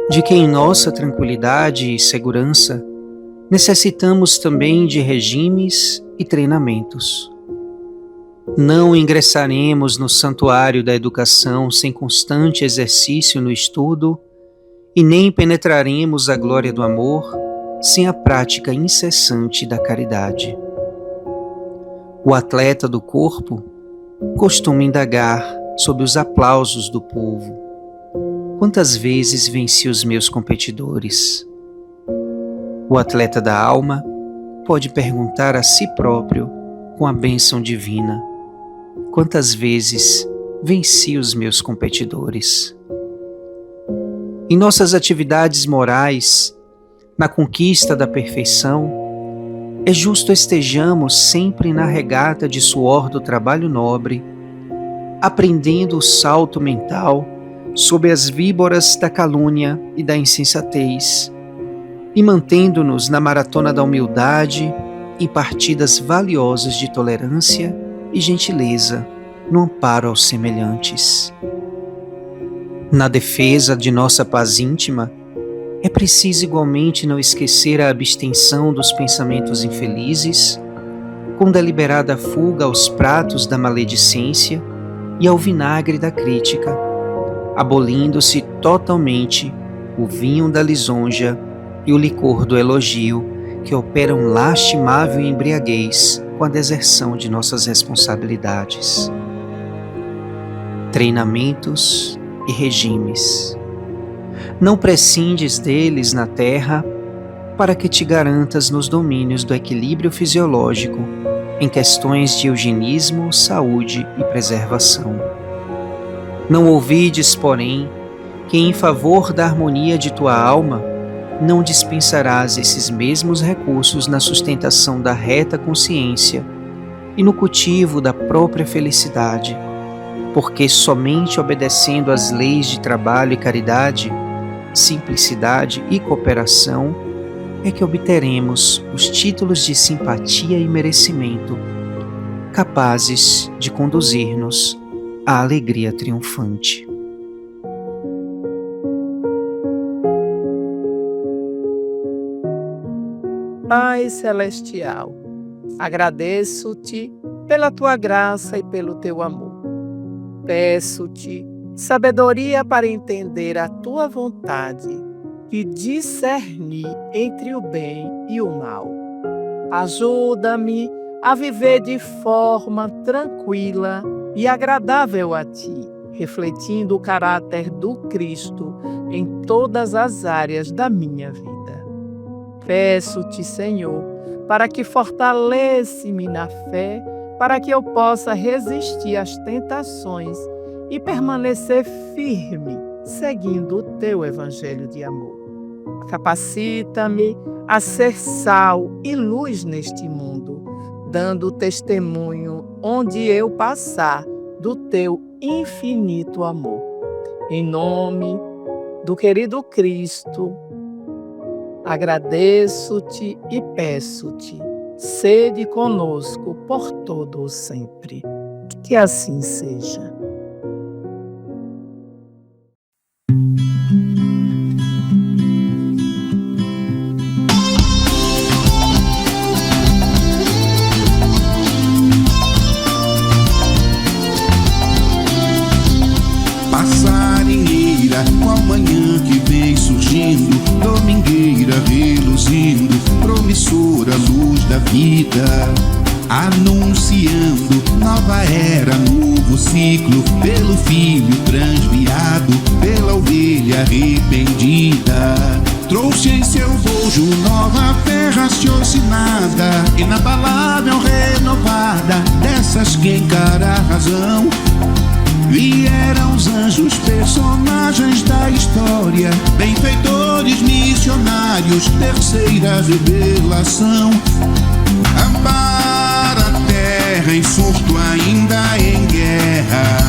de que em nossa tranquilidade e segurança necessitamos também de regimes e treinamentos. Não ingressaremos no santuário da educação sem constante exercício no estudo e nem penetraremos a glória do amor sem a prática incessante da caridade. O atleta do corpo costuma indagar sob os aplausos do povo: quantas vezes venci os meus competidores? O atleta da alma pode perguntar a si próprio com a bênção divina: quantas vezes venci os meus competidores? Em nossas atividades morais, na conquista da perfeição, é justo estejamos sempre na regata de suor do trabalho nobre, aprendendo o salto mental sob as víboras da calúnia e da insensatez, e mantendo-nos na maratona da humildade em partidas valiosas de tolerância e gentileza no amparo aos semelhantes. Na defesa de nossa paz íntima, é preciso igualmente não esquecer a abstenção dos pensamentos infelizes, com deliberada fuga aos pratos da maledicência e ao vinagre da crítica, abolindo-se totalmente o vinho da lisonja e o licor do elogio, que operam lastimável embriaguez com a deserção de nossas responsabilidades. Treinamentos e regimes. Não prescindes deles na terra para que te garantas nos domínios do equilíbrio fisiológico em questões de eugenismo, saúde e preservação. Não ouvides, porém, que em favor da harmonia de tua alma não dispensarás esses mesmos recursos na sustentação da reta consciência e no cultivo da própria felicidade, porque somente obedecendo às leis de trabalho e caridade, simplicidade e cooperação é que obteremos os títulos de simpatia e merecimento capazes de conduzir-nos à alegria triunfante. Pai Celestial, agradeço-te pela tua graça e pelo teu amor. Peço-te sabedoria para entender a tua vontade e discernir entre o bem e o mal. Ajuda-me a viver de forma tranquila e agradável a ti, refletindo o caráter do Cristo em todas as áreas da minha vida. Peço-te, Senhor, para que fortaleça-me na fé, para que eu possa resistir às tentações e permanecer firme, seguindo o teu evangelho de amor. Capacita-me a ser sal e luz neste mundo, dando testemunho onde eu passar do teu infinito amor. Em nome do querido Cristo, agradeço-te e peço-te, sede conosco por todo o sempre. Que assim seja. surgindo, domingueira reluzindo, promissora luz da vida, anunciando nova era, novo ciclo, pelo filho transviado, pela ovelha arrependida. Trouxe em seu bojo nova fé raciocinada, inabalável, renovada, dessas que encara a razão. Vieram os anjos, personagens da história, benfeitores, missionários, terceira revelação. Ampara a terra em surto, ainda em guerra.